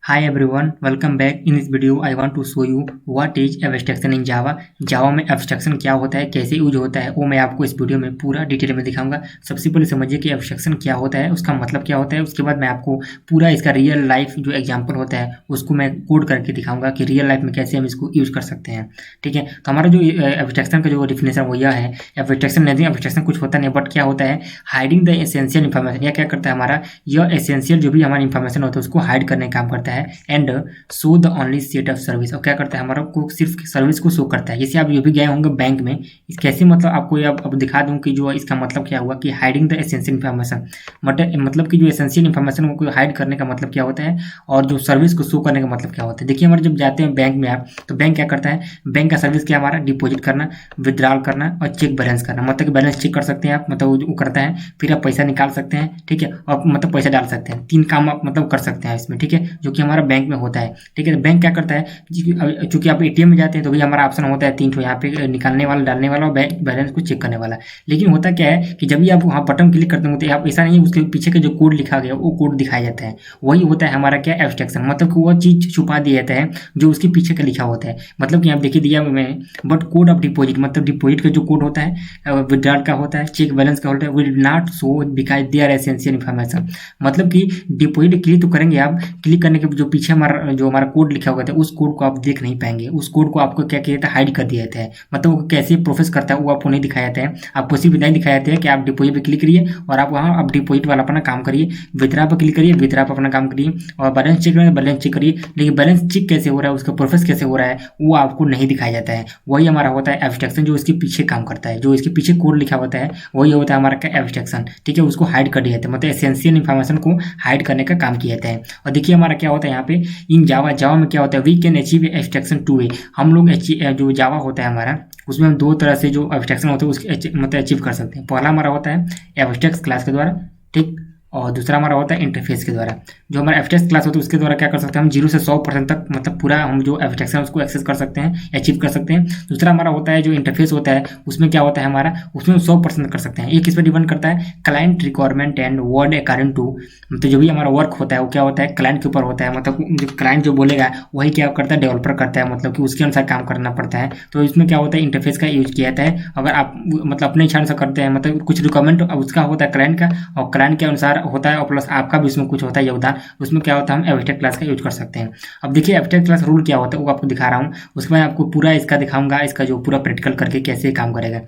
Hi everyone, welcome back. In this video, I want to show you what is abstraction in Java. Java में abstraction क्या होता है, कैसे use होता है, वो मैं आपको इस वीडियो में पूरा डिटेल में दिखाऊंगा। सबसे पहले समझिए कि abstraction क्या होता है, उसका मतलब क्या होता है। उसके बाद मैं आपको पूरा इसका रियल लाइफ जो एग्जाम्पल होता है उसको मैं कोड करके दिखाऊंगा कि रियल लाइफ में कैसे हम इसको यूज कर सकते हैं। ठीक है, तो हमारा जो abstraction का जो डिफिनेशन वो यह है, abstraction कुछ होता नहीं, बट क्या होता है, हाइडिंग द एसेंशियल इन्फॉर्मेशन। यह क्या करता है, हमारा यह एसेंशियल जो भी हमारा इन्फॉर्मेशन होता है उसको हाइड करने का काम करता है and show the only set of service. और क्या करता है, हमारा को सिर्फ सर्विस को शो करता है। जैसे आप ये भी गए होंगे बैंक में, इस कैसे मतलब आपको ये अब दिखा दूं कि जो इसका मतलब क्या हुआ कि हाइडिंग द एसेंशियल इन्फॉर्मेशन, मतलब कि जो एसेंशियल इन्फॉर्मेशन को हाइड करने का मतलब क्या होता है और जो सर्विस को शो करने का मतलब क्या होता है। देखिए हमारे जब जाते हैं बैंक में आप, तो बैंक क्या करता है, बैंक का सर्विस क्या हमारा डिपॉजिट करना, विड्रॉल करना और चेक बैलेंस करना। मतलब कि बैलेंस चेक कर सकते हैं आप, मतलब वो करता है, फिर आप पैसा निकाल सकते हैं। ठीक है, और मतलब पैसा डाल सकते हैं। 3 काम आप मतलब कर सकते हैं इसमें। ठीक है, जो कि हमारा बैंक में होता है। ठीक है, तो बैंक क्या करता है, चूंकि आप एटीएम में जाते हैं तो भी हमारा ऑप्शन होता है 3 ठो, यहाँ पे निकालने वाला, डालने वाला और बैंक बैलेंस को चेक करने वाला। लेकिन होता क्या है कि जब भी आप वहाँ बटन क्लिक करते हैं तो आप ऐसा नहीं है, उसके पीछे का जो कोड लिखा गया वो कोड दिखाया जाता है। वही होता है हमारा क्या, एब्स्ट्रैक्शन। मतलब कि वो चीज छुपा दिया जाता है जो उसके पीछे का लिखा होता है। मतलब कि आप देखिए दिया मैंने, बट कोड ऑफ डिपॉजिट, मतलब डिपॉजिट का जो कोड होता है, विड्रॉल का होता है, चेक बैलेंस का होता है, will not show because they are essential information. मतलब कि डिपॉजिट क्लिक तो करेंगे आप, क्लिक करने के जो पीछे हमारा कोड लिखा हुआ था उस कोड को आप देख नहीं पाएंगे। उस कोड को आपको क्या किया जाता है, हाइड कर दिया जाता है। मतलब वो कैसे प्रोसेस करता है वो आपको नहीं दिखाया जाता है। आपको सिर्फ इतना ही दिखाया जाता है कि आप डिपॉजिट पे क्लिक करिए और आप वहाँ आप डिपॉजिट वाला अपना काम करिए, विथड्रॉ पे क्लिक करिए, विथड्रॉ पे अपना काम करिए, और बैलेंस चेक करिए, बैलेंस चेक करिए। लेकिन बैलेंस चेक कैसे हो रहा है, उसका प्रोसेस कैसे हो रहा है, वो आपको नहीं दिखाया जाता है। वही हमारा होता है एब्स्ट्रैक्शन, जो इसके पीछे काम करता है, जो इसके पीछे कोड लिखा होता है वही होता है हमारा क्या, एब्स्ट्रैक्शन। ठीक है, उसको हाइड कर दिया जाता है, मतलब एसेंशियल इन्फॉर्मेशन को हाइड करने का काम किया जाता है। और देखिए हमारा क्या होता है यहाँ पे इन जावा में क्या होता है, वी कैन अचीव एब्स्ट्रैक्शन 2 वे। हम लोग जो जावा होता है हमारा, उसमें हम 2 तरह से जो एब्स्ट्रैक्शन होता है उसके मतलब अचीव कर सकते हैं। पहला हमारा होता है एब्स्ट्रैक्ट क्लास के द्वारा, ठीक, और दूसरा हमारा होता है इंटरफेस के द्वारा। जो हमारा एब्स्ट्रैक्ट क्लास होता है उसके द्वारा क्या कर सकते हैं, हम 0 से 100% तक मतलब पूरा हम जो एब्स्ट्रैक्शन उसको एक्सेस कर सकते हैं, अचीव कर सकते हैं। दूसरा हमारा होता है जो इंटरफेस होता है, उसमें क्या होता है हमारा, उसमें 100% कर सकते हैं। एक इस पर डिपेंड करता है client requirement and word according to, तो जो भी हमारा वर्क होता है वो क्या होता है, क्लाइंट के ऊपर होता है। मतलब जो क्लाइंट जो बोलेगा वही क्या करता है, डेवलपर करता है, मतलब कि उसके अनुसार काम करना पड़ता है। तो इसमें क्या होता है, इंटरफेस का यूज किया जाता है। अगर आप मतलब अपने इच्छा से करते हैं, मतलब कुछ रिक्वायरमेंट उसका होता है क्लाइंट का, और क्लाइंट के अनुसार होता है, और प्लस आपका भी उसमें कुछ होता है योगदान, उसमें क्या होता है, हम एब्स्ट्रैक्ट क्लास का यूज कर सकते हैं। अब देखिए एब्स्ट्रैक्ट क्लास रूल क्या होता है वो आपको दिखा रहा हूँ, उसके बाद आपको पूरा इसका दिखाऊंगा, इसका जो पूरा प्रैक्टिकल करके कैसे काम करेगा।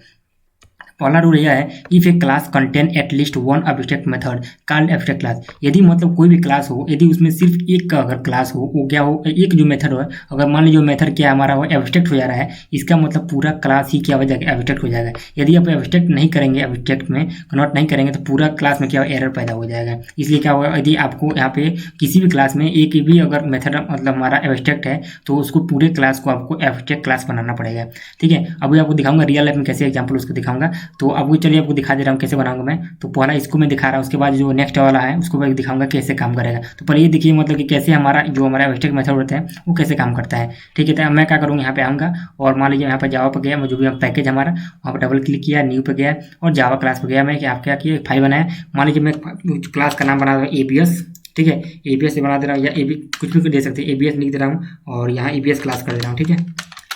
पहला रूल यह है, if A class contain at least 1 abstract method called abstract class. यदि मतलब कोई भी क्लास हो, यदि उसमें सिर्फ एक का अगर क्लास हो, वो क्या हो, एक जो मेथड हो, अगर मान लीजिए मेथड क्या हमारा हो एब्स्ट्रैक्ट हो जा रहा है, इसका मतलब पूरा क्लास ही क्या हो जाएगा, एब्स्ट्रैक्ट हो जाएगा। यदि आप एब्स्ट्रैक्ट नहीं करेंगे, एब्स्ट्रैक्ट में कन्वर्ट नहीं करेंगे, तो पूरा क्लास में क्या एरर पैदा हो जाएगा। इसलिए क्या होगा, यदि आपको यहाँ पे किसी भी क्लास में एक भी अगर मेथड मतलब हमारा एब्स्ट्रैक्ट है, तो उसको पूरे क्लास को आपको एब्स्ट्रैक्ट क्लास बनाना पड़ेगा। ठीक है, अभी आपको दिखाऊंगा रियल लाइफ में कैसे एग्जाम्पल उसको दिखाऊंगा। तो अब चलिए आपको दिखा दे रहा हूँ कैसे बनाऊंगा मैं। तो पहला इसको मैं दिखा रहा हूँ, उसके बाद जो नेक्स्ट वाला है उसको मैं दिखाऊंगा कैसे काम करेगा। तो पहले ये देखिए मतलब कि कैसे हमारा जो हमारा एब्स्ट्रैक्ट मेथड होता है वो कैसे काम करता है। ठीक है, तो मैं क्या करूँगा, यहाँ पे आऊँगा और मान लीजिए यहाँ पर जावा पर गया, जो भी पैकेज हमारा, वहाँ पर डबल क्लिक किया, न्यू पे गया और जावा क्लास पर गया। मैं क्या किया, फाइल बनाया। मान लीजिए मैं क्लास का नाम बना रहा हूँ ABS। ठीक है, ABS से बना दे रहा हूँ, या कुछ भी दे सकते हैं, ABS लिख दे रहा हूँ और यहाँ ABS क्लास कर दे रहा हूँ। ठीक है,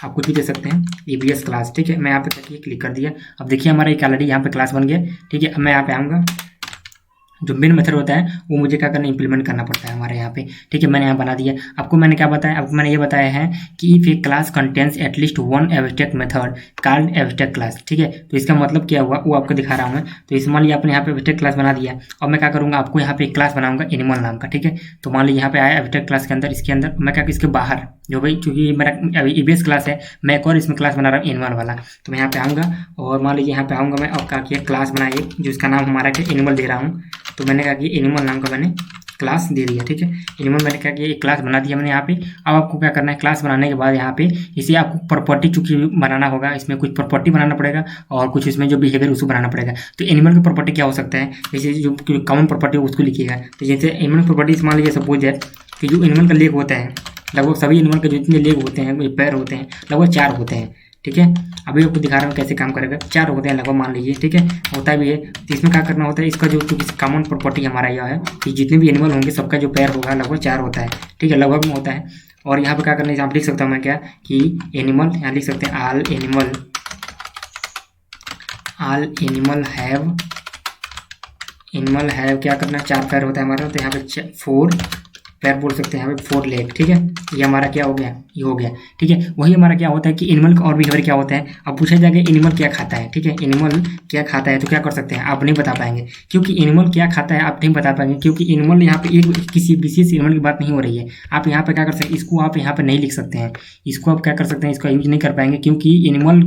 आप कुछ भी दे सकते हैं, ABS क्लास। ठीक है, मैं यहाँ पे क्लिक कर दिया। अब देखिए हमारा एक ऑलरेडी यहाँ पे क्लास बन गया। ठीक है, अब मैं यहाँ पे आऊँगा, जो मेन मेथड होता है वो मुझे क्या करना, इंप्लीमेंट करना पड़ता है हमारे यहाँ पे। ठीक है, मैंने यहाँ बना दिया। आपको मैंने क्या बताया, आपको मैंने ये बताया है कि if A class contains at least 1 abstract method called abstract class. ठीक है, तो इसका मतलब क्या हुआ वो आपको दिखा रहा हूँ मैं। तो इस मान लीजिए आपने यहाँ पे एब्स्ट्रैक्ट क्लास बना दिया, और मैं क्या करूँगा, आपको यहाँ पे एक क्लास बनाऊंगा एनिमल नाम का। ठीक है, तो मान लीजिए यहाँ पे आया एब्स्ट्रैक्ट क्लास के अंदर, इसके अंदर मैं क्या, इसके बाहर जो भाई चूंकि मेरा अभी EBS क्लास है, मैं एक और इसमें क्लास बना रहा हूँ एनिमल वाला। तो मैं यहाँ पे आऊँगा और मान लीजिए यहाँ पे आऊँगा मैं, और क्या किया, क्लास बनाइए जो इसका नाम हमारा क्या एनिमल दे रहा हूँ। तो मैंने कहा कि एनिमल नाम का मैंने क्लास दे दिया। ठीक है, एनिमल मैंने क्या किया, एक क्लास बना दिया मैंने यहाँ पे। अब आपको क्या करना है, क्लास बनाने के बाद यहाँ पे इसे आपको प्रॉपर्टी चूंकि बनाना होगा, इसमें कुछ प्रॉपर्टी बनाना पड़ेगा और कुछ इसमें जो बिहेवियर उसको बनाना पड़ेगा। तो एनिमल की प्रॉपर्टी क्या हो सकता है, जैसे जो कॉमन प्रॉपर्टी है उसको लिखिएगा। तो जैसे एनिमल प्रॉपर्टी मान लीजिए सपोज है कि जो एनिमल का लेग होता है, लगभग सभी एनिमल के जितने लेग होते हैं, पैर होते हैं, लगभग 4 होते हैं। ठीक है। अभी आपको दिखा रहा हूँ कैसे काम करेगा। 4 होते हैं लगभग मान लीजिए, ठीक है, होता भी है। तो इसमें क्या करना होता है, इसका जो कॉमन प्रॉपर्टी हमारा यह है कि जितने भी एनिमल होंगे सबका जो पेयर होगा लगभग 4 होता है, ठीक है, लगभग में होता है। और यहाँ पे क्या करना है, यहाँ लिख सकता हूँ मैं क्या कि एनिमल, यहाँ लिख सकते हैं ऑल एनिमल हैव क्या करना है, 4 पैर होता है हमारा, तो यहाँ पे 4 पैर बोल सकते हैं, यहाँ पे 4 लेग, ठीक है। ये हमारा क्या हो गया, ये हो गया, ठीक है। वही हमारा क्या होता है कि एनिमल का और बिहेवियर क्या होता है। अब पूछा जाएगा एनिमल क्या खाता है, ठीक है, एनिमल क्या खाता है, तो क्या कर सकते हैं, आप नहीं बता पाएंगे, क्योंकि एनिमल क्या खाता है आप नहीं बता पाएंगे, क्योंकि एनिमल यहाँ पे एक किसी विशेष एनिमल की बात नहीं हो रही है। आप यहाँ पे क्या कर सकते हैं, इसको आप यहाँ पे नहीं लिख सकते हैं, इसको आप क्या कर सकते हैं, इसका यूज नहीं कर पाएंगे, क्योंकि एनिमल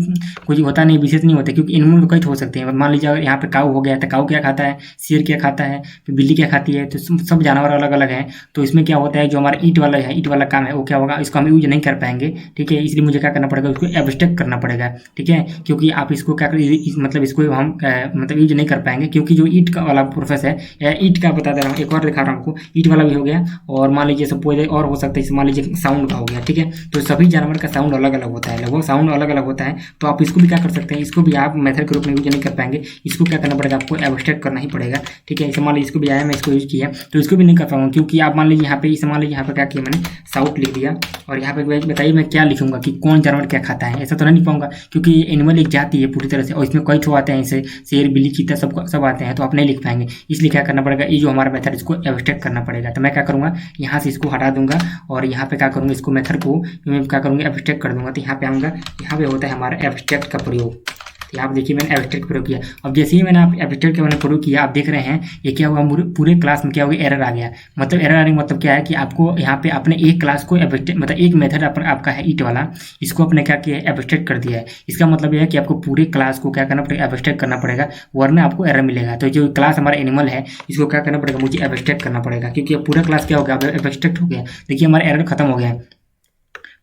कुछ होता नहीं, विशेष नहीं होता, क्योंकि एनिमल तो कई हो सकते हैं। मान लीजिए यहाँ पे काऊ हो गया, तो काऊ क्या खाता है, शेर क्या खाता है, फिर बिल्ली क्या खाती है, तो सब जानवर अलग अलग हैं। तो इसमें क्या होता है, जो हमारा ईट वाला काम है वो क्या होगा, इसको हम यूज नहीं कर पाएंगे, ठीक है। इसलिए मुझे क्या करना पड़ेगा, उसको एब्स्ट्रैक्ट करना पड़ेगा, ठीक है, क्योंकि आप इसको क्या मतलब इसको हम मतलब यूज नहीं कर पाएंगे, क्योंकि जो ईट का वाला प्रोसेस है, या ईट का बता दे रहा हूँ, एक और दिखा रहा हूँ आपको, ईट वाला भी हो गया, और मान लीजिए सपोज और हो सकता है, मान लीजिए साउंड का हो गया, ठीक है। तो सभी जानवर का साउंड अलग अलग होता है, लगभग साउंड अलग अलग होता है। तो आप इसको भी क्या कर सकते हैं, इसको भी आप मेथड के रूप में यूज नहीं कर पाएंगे, इसको क्या करना पड़ेगा, आपको एब्स्ट्रैक्ट करना ही पड़ेगा, ठीक है। इसे मान लीजिए इसको भी आया, मैं इसको यूज किया, तो इसको भी नहीं कर पाऊंगा, क्योंकि आप मान लीजिए यहाँ पे, इसे मान लीजिए यहाँ पे क्या किया मैंने, साउथ लिख दिया, और यहाँ पे बताइए मैं क्या लिखूंगा कि कौन जानवर क्या खाता है, ऐसा तो नहीं लिख पाऊंगा, क्योंकि एनिमल एक जाति है पूरी तरह से, और इसमें कई ठो आते हैं, जैसे शेर बिल्ली चीता सब आते हैं, तो आप नहीं लिख पाएंगे। इसलिए क्या करना पड़ेगा, ये जो हमारा मेथड इसको एब्स्ट्रैक्ट करना पड़ेगा। तो मैं क्या करूँगा, यहाँ से इसको हटा दूंगा, और यहाँ पे क्या करूँगा, इसको मेथड को मैं क्या करूँगा, एब्स्ट्रैक्ट कर दूंगा। तो यहाँ पे आऊँगा, यहाँ पे होता है हमारा एब्स्ट्रैक्ट का प्रयोग। तो यहाँ पे देखिए मैंने एब्स्ट्रैक्ट प्रयोग किया। अब जैसे ही मैंने आप एब्स्ट्रैक्ट का मैंने प्रयोग किया, आप देख रहे हैं ये क्या हुआ, पूरे क्लास में क्या हो गया, एरर आ गया। मतलब एरर आने का मतलब क्या है कि आपको यहाँ पे अपने एक क्लास को मतलब एक मेथड आपका है ईट वाला, इसको आपने क्या किया, एब्स्ट्रैक्ट कर दिया है। इसका मतलब यह है कि आपको पूरे क्लास को क्या करना पड़ेगा, एब्स्ट्रैक्ट करना पड़ेगा, वरना आपको एरर मिलेगा। तो जो क्लास हमारा एनिमल है, इसको क्या करना पड़ेगा, मुझे एब्स्ट्रैक्ट करना पड़ेगा, क्योंकि पूरा क्लास क्या हो गया, एब्स्ट्रैक्ट हो गया। देखिए हमारा एरर खत्म हो गया है।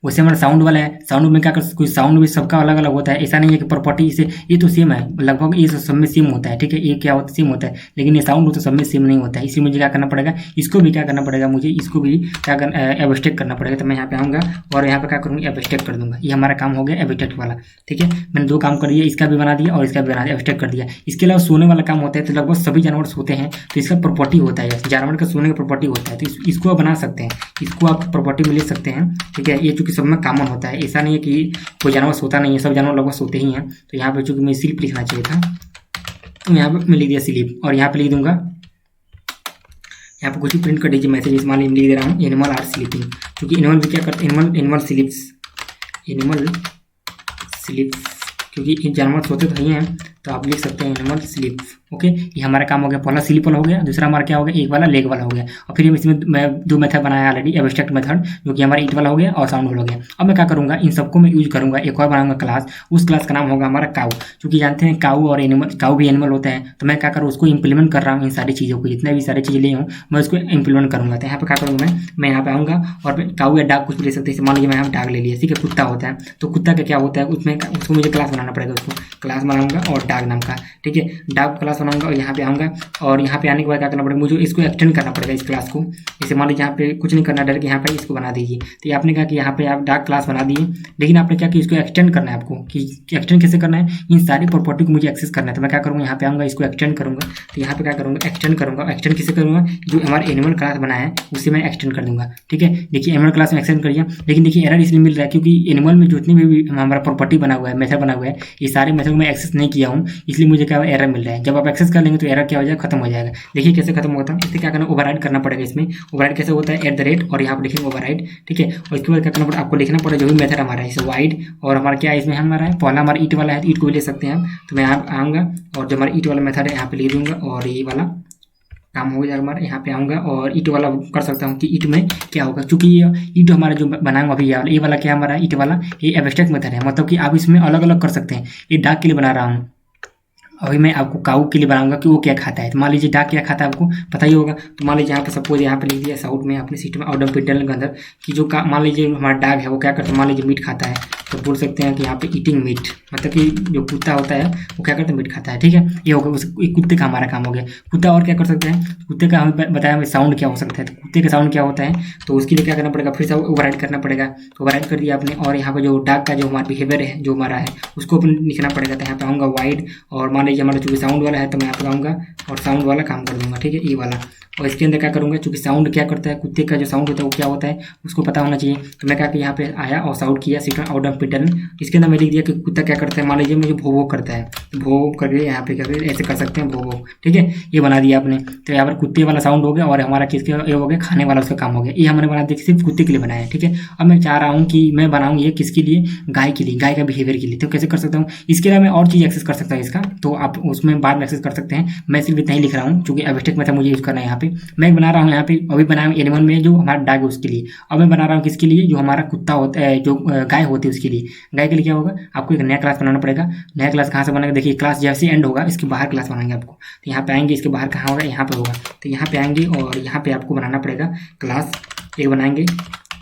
वैसे हमारा साउंड वाला है, साउंड में क्या कर, कोई साउंड भी सबका अलग अलग होता है, ऐसा नहीं है कि प्रॉपर्टी से ये तो सेम है, लगभग ये सब में सेम होता है, ठीक है, ये क्या होता है, सेम होता है, लेकिन ये साउंड तो सब में सेम नहीं होता है। इसलिए मुझे क्या करना पड़ेगा, इसको भी क्या करना पड़ेगा, मुझे इसको भी क्या करना, एब्स्ट्रैक्ट करना पड़ेगा। तो मैं यहाँ पे आऊँगा और यहाँ पे क्या करूँगा, एब्स्ट्रैक्ट कर दूंगा। ये हमारा काम हो गया एब्स्ट्रैक्ट वाला, ठीक है। मैंने 2 काम कर दिया, इसका भी बना दिया और इसका भी बना दिया, एब्स्ट्रैक्ट कर दिया। इसके अलावा सोने वाला काम होता है, तो लगभग सभी जानवर सोते हैं, तो इसका प्रॉपर्टी होता है, जानवर का सोने का प्रॉपर्टी होता है, तो इसको आप बना सकते हैं, इसको आप प्रॉपर्टी में ले सकते हैं, ठीक है। ये चूंकि सब में कॉमन होता है, ऐसा नहीं है कि कोई जानवर सोता नहीं है, सब जानवर लगभग सोते ही हैं। तो यहाँ पे चूंकि मैं स्लीप लिखना चाहिए था, तो यहाँ पे मैं लिख दिया स्लीप, और यहाँ पे लिख दूंगा, यहाँ पे कुछ भी प्रिंट कर दीजिए मैसेज, मान लीजिए लिख दे रहा हूँ एनिमल आर स्लीपिंग, क्योंकि एनिमल भी क्या करते हैं, एनिमल स्लीप्स, क्योंकि जानवर सोते तो नहीं हैं, तो आप लिख सकते हैं एनिमल स्लीप, ओके। ये हमारा काम हो गया, पहला स्लीप वाला हो गया, दूसरा हमारा क्या हो गया, एक वाला लेग वाला हो गया। और फिर इसमें मैं 2 मेथड बनाया ऑलरेडी, एब्स्ट्रैक्ट मेथड, जो कि हमारा ईट वाला हो गया और साउंड वाला हो गया। अब मैं क्या करूँगा, इन सबको मैं यूज करूँगा, एक और बनाऊंगा क्लास, उस क्लास का नाम होगा हमारा काऊ, क्योंकि जानते हैं काऊ और एनिमल, काऊ भी एनिमल होता है। तो मैं क्या करूँ, उसको इंप्लीमेंट कर रहा हूँ, इन सारी चीज़ों को, जितने भी सारी चीज़ें ले हूँ मैं उसको इंप्लीमेंट करूँगा। तो यहाँ पे क्या करूँगा, मैं यहाँ पे आऊँगा और काऊ या डॉग कुछ भी ले सकते हैं। मान लीजिए मैं यहाँ डॉग ले लिया, ठीक है, कुत्ता होता है, तो कुत्ता का क्या होता है, उसमें उसको मुझे क्लास बनाना पड़ेगा, उसको क्लास बनाऊंगा और डॉग नाम का, ठीक है, डॉग क्लास बनाऊंगा। और यहाँ पे आऊँगा, और यहाँ पे आने के बाद क्या करना पड़ेगा, मुझे इसको एक्सटेंड करना पड़ेगा, इस क्लास को। जैसे मान लीजिए यहाँ पे कुछ नहीं करना, डायरेक्ट यहाँ पे इसको बना दीजिए। तो ये आपने कहा कि यहाँ पे आप डॉग क्लास बना दिए, लेकिन आपने क्या कि इसको एक्सटेंड करना है आपको, कि एक्सटेंड कैसे करना है, इन सारी प्रॉपर्टी को मुझे एक्सेस करना है। तो मैं क्या करूँगा, यहाँ पे आऊँगा, इसको एक्सटेंड करूँगा। तो यहाँ पे क्या करूँगा, एक्सटेंड करूँगा। एक्सटेंड किसे करूँगा, जो हमारे एनिमल क्लास बनाया है उसे मैं एक्सटेंड कर दूँगा, ठीक है। देखिए एनिमल क्लास में एक्सटेंड करिए, लेकिन देखिए एरर इसलिए मिल रहा है क्योंकि एनिमल में जितनी भी हमारा प्रॉपर्टी बना हुआ है, मेथड बना हुआ है, ये सारे मेथड में एक्सेस नहीं किया हूँ, इसलिए मुझे क्या एरर मिल रहा है। जब आप एक्सेस कर लेंगे तो एरर क्या हो जाएगा, खत्म हो जाएगा। देखिए कैसे खत्म होता है, इससे क्या करना, ओवरराइड करना पड़ेगा। इसमें ओवरराइड कैसे होता है, @ और यहाँ पर लिखेंगे ओवरराइड, ठीक है। और इसके बाद क्या करना पड़ेगा, आपको लिखना पड़ेगा जो भी मेथड हमारा है, जैसे वाइड, और हमारा क्या है इसमें हमारा है, पहला हमारा ईट वाला है, ईट को भी ले सकते हैं हम। तो मैं यहाँ आऊँगा और जो हमारा ईट वाला मेथड है यहाँ पे लिख दूंगा, और ये वाला काम हो जाएगा हमारा। यहाँ पे आऊँगा और ईट वाला कर सकता हूँ कि ईट में क्या होगा, क्योंकि ये ईट हमारा जो बनाऊंगा अभी, ये वाला क्या हमारा ईट वाला, ये एब्स्ट्रैक्ट मेथड है, मतलब कि आप इसमें अलग अलग कर सकते हैं। ये डॉग के लिए बना रहा हूँ, अभी मैं आपको काऊ के लिए बनाऊंगा कि वो क्या खाता है। तो मान लीजिए डॉग क्या खाता है आपको पता ही होगा। तो मान लीजिए यहाँ पे सपोज यहाँ पे लिख दिया साउथ में अपने सिस्टम आउट ऑफ पिटल के अंदर कि जो मान लीजिए हमारा डॉग है वो क्या करता है, मान लीजिए मीट खाता है, तो बोल सकते हैं कि यहाँ पे ईटिंग मीट, मतलब कि जो कुत्ता होता है वो क्या करता है, मीट खाता है। ठीक है, ये हो गया कुत्ते का हमारा काम हो गया। कुत्ता और क्या कर सकते हैं, कुत्ते का हमें बताया हमें साउंड क्या हो सकता है। तो कुत्ते का साउंड क्या होता है, तो उसके लिए क्या करना पड़ेगा, फिर से ओवरराइड करना पड़ेगा। तो ओवरराइड कर दिया आपने, और यहाँ पे जो डॉग का जो हमारा बिहेवियर है जो हमारा है उसको अपन लिखना पड़ेगा। तो यहाँ पे आऊँगा वाइड, और मान लीजिए हमारा चूँकि साउंड वाला है तो मैं यहाँ पे आऊँगा और साउंड वाला काम कर दूंगा। ठीक है, ये वाला। और इसके अंदर क्या करूँगा, चूँकि साउंड क्या करता है, कुत्ते का जो साउंड होता है वो क्या होता है उसको पता होना चाहिए। तो मैं क्या कि यहाँ पे आया और साउंड किया सिस्टम आउट ऑफ पैटर्न। इसके अंदर मैं लिख दिया कि कुत्ता क्या करता है, मान लीजिए मुझे भो भो करता है, भो करके यहाँ पे करके ऐसे कर सकते हैं भो भो। ठीक है, ये बना दिया आपने। तो यहाँ पर कुत्ते वाला साउंड हो गया, और हमारा किसके ये हो गया, खाने वाला उसका काम हो गया। ये हमने बना दिया सिर्फ कुत्ते के लिए बनाया है। ठीक है, अब मैं चाह रहा हूँ कि मैं बनाऊँ ये किसके लिए, गाय के लिए, गाय का बिहेवियर के लिए। तो कैसे कर सकता हूँ, इसके अलावा मैं और चीज़ एक्सेस कर सकता हूँ इसका, तो आप उसमें बाद में एक्सेस कर सकते हैं। मैं सिर्फ इतना ही लिख रहा हूँ क्योंकि एब्स्ट्रैक्ट मेथड मुझे यूज़ करना है। यहाँ पे मैं बना रहा हूँ, यहाँ पे अभी बनाया हूँ एनिमल में जो हमारा डॉग है उसके लिए। अब मैं बना रहा हूँ किसके लिए, जो हमारा कुत्ता होता है, जो गाय होती है उसके लिए। गाय के लिए क्या होगा, आपको एक नया क्लास बनाना पड़ेगा। नया क्लास कहाँ से बनाएंगे, देखिए क्लास जैसे एंड होगा इसके बाहर क्लास बनाएंगे आपको। तो यहाँ पे आएंगे, इसके बाहर कहाँ होगा, यहाँ पे होगा। तो यहाँ पे आएंगे और यहाँ पे आपको बनाना पड़ेगा क्लास एक बनाएंगे।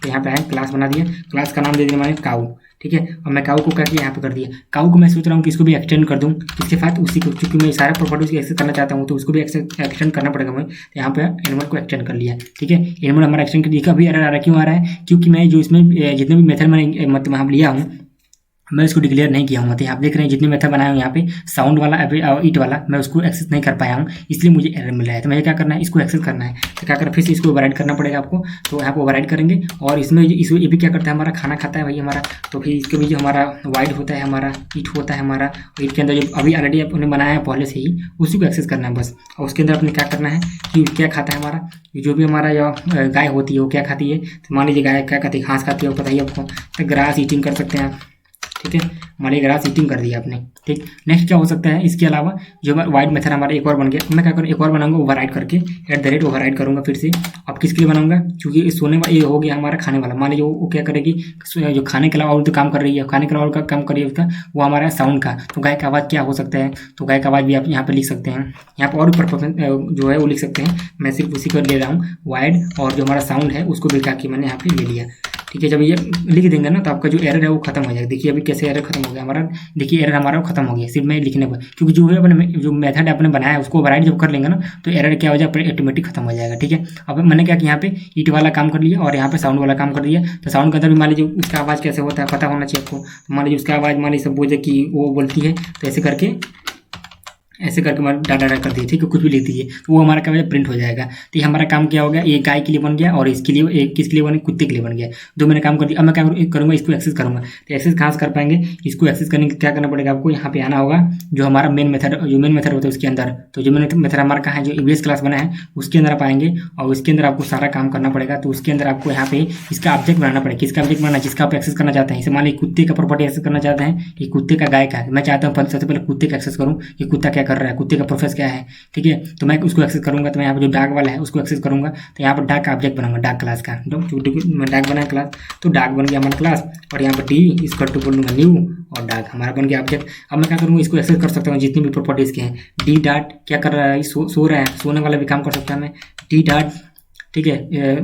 तो यहाँ पे आए, क्लास बना दिया, क्लास का नाम दे दिया मैंने काऊ। ठीक है, और मैं काऊ को क्या किया, यहाँ पे कर दिया। काऊ को मैं सोच रहा हूँ कि इसको भी एक्सटेंड कर दूँ, इसके साथ उसी को, क्योंकि मैं सारा प्रॉपर्टीज को एक्सेस करना चाहता हूँ तो उसको भी एक्सटेंड करना पड़ेगा मुझे। तो यहाँ पे एनिमल को एक्सटेंड कर लिया। ठीक है, एनिमल हमारा एक्सटेंड कर दिया। कभी एरर आ रहा है, क्यों आ रहा है, क्योंकि मैं जो इसमें जितने भी मेथड मैंने मतलब यहाँ लिया हूँ मैं इसको डिक्लेयर नहीं किया हूँ। तो आप देख रहे हैं जितने मेथड बनाए हूँ यहाँ पे साउंड वाला ईट वाला मैं उसको एक्सेस नहीं कर पाया हूँ, इसलिए मुझे एरर मिल रहा है। तो मुझे क्या करना है, इसको एक्सेस करना है। तो क्या करना, फिर से इसको ओवरराइड करना पड़ेगा आपको। तो यहाँ पे ओवरराइड करेंगे, और इसमें इसको ये भी क्या करता है, हमारा खाना खाता है भाई हमारा। तो फिर इसके भी जो हमारा वाइड होता है, हमारा ईट होता है हमारा, ईट के अंदर जो अभी ऑलरेडी अपने बनाया है पहले से ही, उसी को एक्सेस करना है बस। और उसके अंदर अपने क्या करना है कि क्या खाता है हमारा, जो भी हमारा जो गाय होती है वो क्या खाती है। तो मान लीजिए गाय क्या खाती है, घास खाती है, वो पता ही आपको। तो ग्रास ईटिंग कर सकते हैं आप। ठीक है, हमारे ग्रास ईटिंग कर दिया आपने। ठीक, नेक्स्ट क्या हो सकता है, इसके अलावा जो वाइड मेथड हमारा एक और बन गया। मैं क्या करूँ, एक और बनाऊंगा ओवरराइड करके, @ ओवरराइड करूंगा फिर से। अब किसके लिए बनाऊंगा, क्योंकि सोने वाला ये हो गया हमारा खाने वाला। मान लीजिए वो क्या करेगी, जो खाने के अलावा और तो काम कर रही है, खाने के अलावा का काम कर रही है उसका, वो हमारा साउंड का। तो गाय का आवाज़ क्या हो सकता है, तो गाय का आवाज़ भी आप यहाँ पे लिख सकते हैं। यहाँ पर और परफॉर्मेंस जो है वो लिख सकते हैं। मैं सिर्फ उसी को ले रहा हूँ वाइड, और जो हमारा साउंड है उसको भी क्या मैंने यहाँ पे ले लिया। ठीक है, जब ये लिख देंगे ना तो आपका जो एरर है वो खत्म हो जाएगा। देखिए अभी कैसे एरर खत्म हो गया हमारा, देखिए एरर हमारा खत्म हो गया सिर्फ मैं लिखने पर, क्योंकि जो है अपने जो मेथड आपने बनाया है उसको ओवरराइड जब कर लेंगे ना तो एरर क्या हो जाएगा, ऑटोमेटिक खत्म हो जाएगा। ठीक है, अब मैंने क्या कि यहाँ पे ईट वाला काम कर लिया और यहाँ पे साउंड वाला काम कर दिया। तो साउंड का अंदर भी मान लीजिए उसका आवाज़ कैसे होता है पता होना चाहिए आपको। मान लीजिए उसका आवाज़, मान लीजिए सब बोले कि वो बोलती है, तो ऐसे करके हमारा डाटा कर दिए। ठीक है, कुछ भी लिख दीजिए तो वो हमारा क्या हो जाए, प्रिंट हो जाएगा। तो ये हमारा काम क्या हो गया, ये गाय के लिए बन गया, और इसके लिए एक किसके लिए बन, कुत्ते के लिए बन गया। दो मैंने काम कर दिया। अब मैं क्या करूँगा, इसको एक्सेस करूँगा। तो एक्सेस कहाँ से कर पाएंगे, इसको एक्सेस करने के क्या करना पड़ेगा आपको, यहाँ पे आना होगा जो हमारा मेन मेथड होता है उसके अंदर। तो जो मेन मेथड हमारा कहाँ है, जो EBS क्लास बना है उसके अंदर आप आएंगे, और उसके अंदर आपको सारा काम करना पड़ेगा। तो उसके अंदर आपको यहाँ पे इसका ऑब्जेक्ट बनाना पड़ेगा। किसका ऑब्जेक्ट बनाना, जिसका आप एक्सेस करना चाहते हैं। जैसे मान लीजिए कुत्ते का प्रॉपर्टी एक्सेस करना चाहते हैं, कि कुत्ते का गाय का, मैं चाहता हूँ सबसे पहले कुत्ते का एक्सेस करूँ कि कुत्ता क्या कर रहा है, कुत्ते का प्रोफेस क्या है। ठीक है, तो मैं उसको एक्सेस करूंगा। तो मैं यहाँ पे जो डाक वाला है उसको एक्सेस करूंगा। तो यहाँ पर डाक का ऑब्जेक्ट बनाऊंगा, डाक क्लास का। मैं डाक बनाया क्लास, तो डाक बन गया हमारा क्लास, और यहाँ पर डी इसका टू बोलूंगा न्यू, और डाक हमारा बन गया ऑब्जेक्ट। अब मैं क्या करूँगा, इसको एक्सेस कर सकता हूँ जितनी भी प्रॉपर्टीज के हैं। डी डॉट क्या कर रहा है, सो रहा है, सोने वाला भी काम कर सकता है मैं। डी डॉट, ठीक है,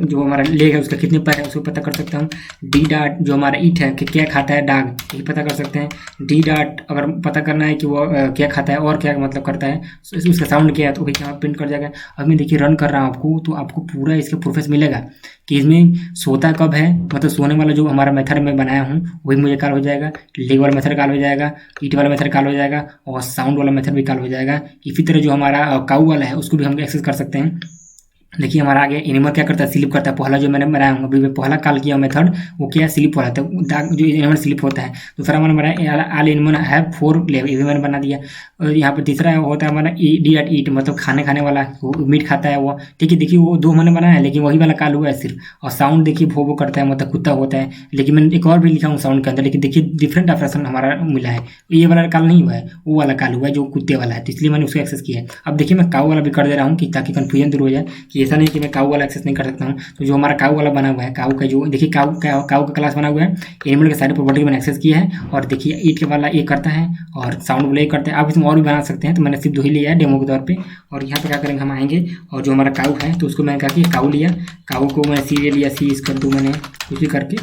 जो हमारा लेग है उसका कितने पैर है उसको पता कर सकता हूँ। डी डॉट जो हमारा ईट है कि क्या खाता है डाग, ये पता कर सकते हैं। डी डॉट अगर पता करना है कि वो क्या खाता है और क्या मतलब करता है, उसका साउंड क्या है, तो क्या प्रिंट कर जाएगा। अब मैं देखिए रन कर रहा हूँ आपको, तो आपको पूरा इसका प्रोसेस मिलेगा कि इसमें सोता कब है, मतलब सोने वाला जो हमारा मेथड में बनाया हूँ वही मुझे कॉल हो जाएगा, लेग वाला मेथड कॉल हो जाएगा, ईट वाला मेथड कॉल हो जाएगा, और साउंड वाला मेथड भी कॉल हो जाएगा। इसी तरह जो हमारा काऊ वाला है उसको भी हम एक्सेस कर सकते हैं। देखिए हमारा आगे एनिमल क्या करता है, स्लिप करता है। पहला जो मैंने बनाया हूँ अभी पहला कॉल किया मेथड, वो क्या है, स्लिप वाला। तो जो एनिमल स्लिप होता है। दूसरा मैंने बनाया ऑल एनिमल हैव 4 लेग, ये भी मैंने बना दिया। और यहाँ पर तीसरा होता है हमारा डी एट ईट, मतलब खाने वाला, वो मीट खाता है वो। ठीक है, देखिए वो 2 मैंने बनाया है, लेकिन वही वाला कॉल हुआ है सिर्फ। और साउंड देखिए भो भो करता है, मतलब कुत्ता होता है। लेकिन मैंने एक और भी लिखा हूँ साउंड के अंदर, लेकिन देखिए डिफरेंट ऑपरेशन हमारा मिला है। ये वाला कॉल नहीं हुआ है, वो वाला कॉल हुआ है जो कुत्ते वाला है, तो इसलिए मैंने उसको एक्सेस किया है। अब देखिए मैं काऊ वाला भी कर दे रहा हूँ कि ताकि कंफ्यूजन दूर हो जाए, कि ऐसा नहीं कि मैं काऊ वाला एक्सेस नहीं कर सकता हूँ। तो जो हमारा काऊ वाला बना हुआ है, काऊ का जो देखिए काऊ का क्लास बना हुआ है, एनिमल के सारी प्रॉपर्टी मैंने एक्सेस किया है। और देखिए ईट के वाला ये करता है और साउंड वाला ये करता है। आप इसमें और भी बना सकते हैं, तो मैंने सिर्फ 2 ही लिया है डेमो के तौर पे। और यहाँ पे क्या करेंगे, हम आएंगे और जो हमारा काऊ है तो उसको मैंने कहा कि काऊ लिया, काऊ को मैं सी लिया, सी इस कर दूँ मैंने कुछ भी करके,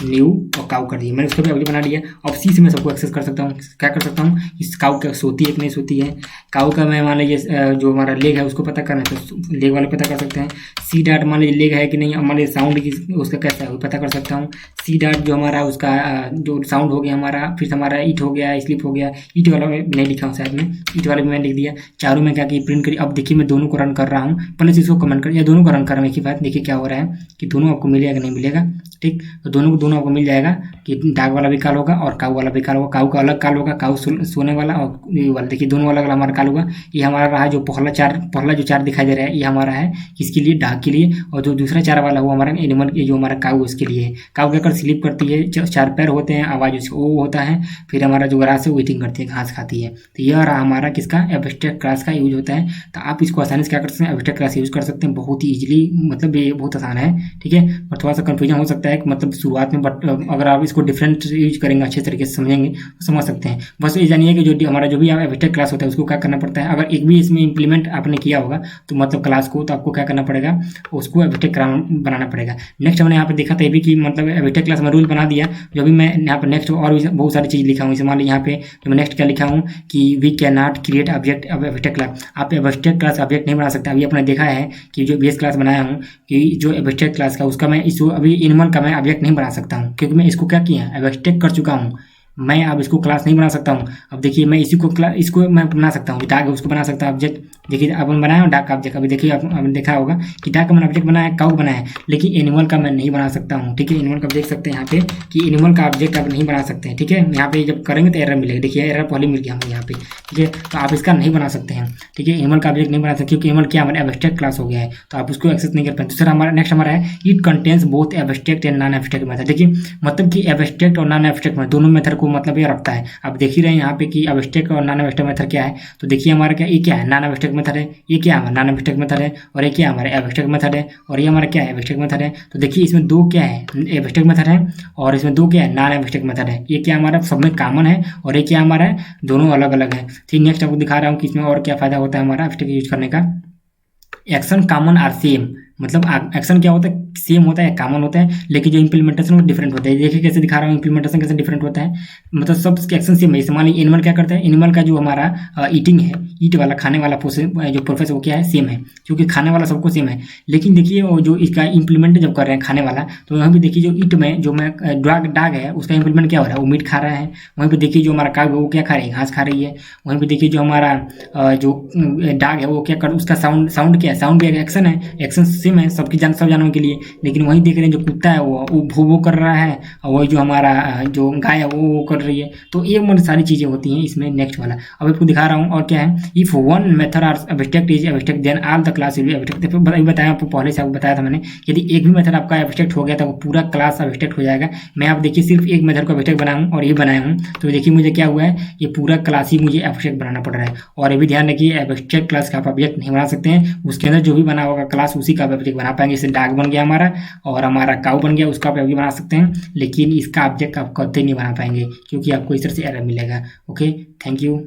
न्यू और काउ कर दिया, मैंने उसका भी ऑब्जेक्ट बना लिया। अब सी से मैं सबको एक्सेस कर सकता हूँ। क्या कर सकता हूँ, इस काउ क्या सोती है कि नहीं सोती है, काउ का मैं मान लीजिए जो हमारा लेग है उसको पता करना है तो लेग वाले पता कर सकते हैं। सी डॉट मान लीजिए लेग है कि नहीं, मान लीजिए साउंड की उसका कैसा है वो पता कर सकता हूँ। सी डॉट जो हमारा उसका जो साउंड हो गया हमारा, फिर हमारा ईट हो गया, स्लिप हो गया। ईट वाला मैं नहीं लिखा हूँ शायद में, ईट वाला भी मैंने लिख दिया। चारों में क्या कि प्रिंट करी। अब देखिए मैं दोनों को रन कर रहा हूँ, प्लस इसको कमेंट कर, या दोनों को रन कर रहा हूँ एक ही बात। देखिए क्या हो रहा है कि दोनों आपको मिलेगा कि नहीं मिलेगा, ठीक। तो दोनों को दोनों आपको मिल जाएगा कि डाक वाला भी काल होगा और काऊ वाला भी काल होगा। काऊ का अलग काल होगा, काऊ सोने वाला, और ये वाला देखिए दोनों अलग अलग हमारा काल होगा। ये हमारा रहा जो पहला जो चार दिखाई दे रहा है ये हमारा है किसके लिए, डाक के लिए। और जो दूसरा चार वाला वो हमारा एनिमल जो हमारा काऊ उसके लिए है। काऊ क्या कर स्लीप करती है, चार पैर होते हैं, आवाज उसका वो होता है। फिर हमारा जो ग्रास है वो ईटिंग करती है, घास खाती है। तो यह रहा हमारा किसका, एब्स्ट्रैक्ट क्लास का यूज होता है। तो आप इसको आसानी से क्या कर सकते हैं, एब्स्ट्रैक्ट क्लास यूज कर सकते हैं बहुत ही इजीली, मतलब ये बहुत आसान है, ठीक है। और थोड़ा सा कंफ्यूजन हो सकता है मतलब शुरुआत में, बट अगर आप इसको डिफरेंट यूज करेंगे, अच्छे तरीके से समझेंगे तो समझ सकते हैं। बस ये जानिए कि जो हमारा जो भी एब्स्ट्रैक्ट क्लास होता है उसको क्या करना पड़ता है। अगर एक भी इसमें इंप्लीमेंट आपने किया होगा तो मतलब क्लास को, तो आपको क्या करना पड़ेगा, उसको एब्स्ट्रैक्ट बनाना पड़ेगा। नेक्स्ट हमने यहाँ पे देखा था ये भी कि मतलब एब्स्ट्रैक्ट क्लास में रूल बना दिया। जो भी मैं यहाँ पर नेक्स्ट और भी बहुत सारी चीज़ लिखा हूँ, जैसे मान लीजिए यहाँ पे जो मैं नेक्स्ट क्या लिखा हूँ कि we can not create object abstract class. आप एब्स्ट्रैक्ट क्लास ऑब्जेक्ट नहीं बना सकते। अभी आपने देखा है कि जो बेस क्लास बनाया हूँ कि जो एब्स्ट्रैक्ट क्लास का उसका मैं इसको अभी एनिमल का मैं ऑब्जेक्ट नहीं बना सकता हूँ, क्योंकि मैं इसको क्या किया एब्स्ट्रैक्ट कर चुका हूँ। मैं अब इसको क्लास नहीं बना सकता हूँ। अब देखिए मैं इसी को इसको मैं बना सकता हूँ, डाक उसको बना सकता हूँ ऑब्जेक्ट। देखिए अब मैं बनाया हूँ डाक का ऑब्जेक्ट। अभी देखिए आपने देखा होगा कि डाक का मैंने ऑब्जेक्ट बनाया है, काऊ बनाया है, लेकिन एनिमल का मैं नहीं बना सकता हूँ, ठीक है। एनिमल का देख सकते हैं यहाँ पे कि एनिमल का ऑब्जेक्ट आप नहीं बना सकते हैं, ठीक है। यहाँ पे जब करेंगे तो एरर मिलेगा, देखिए एरर पहले मिल गया हमें यहाँ पे, ठीक है। तो आप इसका नहीं बना सकते हैं, ठीक है। एनिमल का ऑब्जेक्ट नहीं बना सकते क्योंकि एनिमल क्या हमारा एब्स्ट्रैक्ट क्लास हो गया है, तो आप उसको एक्सेस नहीं कर पाए। दूसरा हमारा नेक्स्ट हमारा है it contains both abstract and non abstract method. देखिए मतलब कि एब्स्ट्रैक्ट और नॉन एब्स्ट्रैक्ट में दोनों मेथड को मतलब ये रखता है। आप देख ही रहे हैं यहाँ पे कि एब्स्ट्रैक्ट और नॉन एब्स्ट्रैक्ट मेथड क्या है। तो देखिए हमारा क्या, ये क्या है नॉन एब्स्ट्रैक्ट मेथड है, ये क्या है नॉन एब्स्ट्रैक्ट मेथड है, और ये क्या हमारा एब्स्ट्रैक्ट मेथड है, और ये हमारा क्या है एब्स्ट्रैक्ट मेथड है। तो देखिए इसमें दो क्या है एब्स्ट्रैक्ट मेथड है और इसमें दो क्या है नॉन एब्स्ट्रैक्ट मेथड है। ये क्या हमारा सब में कॉमन है और ये क्या हमारा है दोनों अलग अलग है। ठीक, नेक्स्ट आपको दिखा रहा हूँ कि इसमें और क्या फायदा होता है हमारा एब्स्ट्रैक्ट यूज करने का। एक्शन कॉमन आर सेम, मतलब एक्शन क्या होता है सेम होता है, कॉमन होता है, लेकिन जो इंप्लीमेंटेशन वो डिफरेंट होता है। देखिए कैसे दिखा रहा हूँ इंप्लीमेंटेशन कैसे डिफरेंट होता है, मतलब सब एक्शन सेम है। मान लीजिए एनिमल क्या करता है, एनिमल का जो हमारा ईटिंग है, ईट वाला खाने वाला जो प्रोसेस वो क्या है सेम है, क्योंकि खाने वाला सबको सेम है। लेकिन देखिए वो जो इसका इंप्लीमेंट जब कर रहे हैं खाने वाला, तो यहाँ पे देखिए जो ईट में जो मैं डाग है उसका इंप्लीमेंट क्या हो रहा है, वो मीट खा रहा है। वहीं पे देखिए जो हमारा काग है वो क्या खा रही है, घास खा रही है। वहीं पे देखिए जो हमारा जो डाग है वो क्या कर, उसका साउंड क्या है, साउंड भी एक्शन है, एक्शन सेम है सबकी सब जानवरों के लिए। लेकिन वहीं देख रहे हैं जो कुत्ता है वो भो कर रहा है, और वही जो हमारा जो गाय है वो कर रही है। तो ये मतलब सारी चीज़ें होती हैं इसमें नेक्स्ट वाला। अब आपको दिखा रहा हूँ और क्या है, if one method are abstract is abstract then all the class will be abstract. बताया आपको पहले से, आपको बताया था मैंने, यदि एक भी मेथड आपका एब्स्ट्रैक्ट हो गया तो वो पूरा क्लास एब्स्ट्रैक्ट हो जाएगा। मैं आप देखिए सिर्फ एक मेथड को एब्स्ट्रैक्ट बनाया हूँ और ये बनाया हूँ, तो देखिए मुझे क्या हुआ है, ये पूरा क्लास ही मुझे एब्स्ट्रैक्ट बनाना पड़ रहा है। और ये भी ध्यान रखिए एब्स्ट्रैक्ट क्लास का आप ऑब्जेक्ट नहीं बना सकते हैं, उसके अंदर जो भी बना होगा क्लास उसी का ऑब्जेक्ट बना पाएंगे। जैसे डाग बन गया हमारा और हमारा काऊ बन गया, उसका आप ऑब्जेक्ट बना सकते हैं, लेकिन इसका ऑब्जेक्ट आप कभी नहीं बना पाएंगे क्योंकि आपको इस तरह से एरर मिलेगा। Okay, thank you.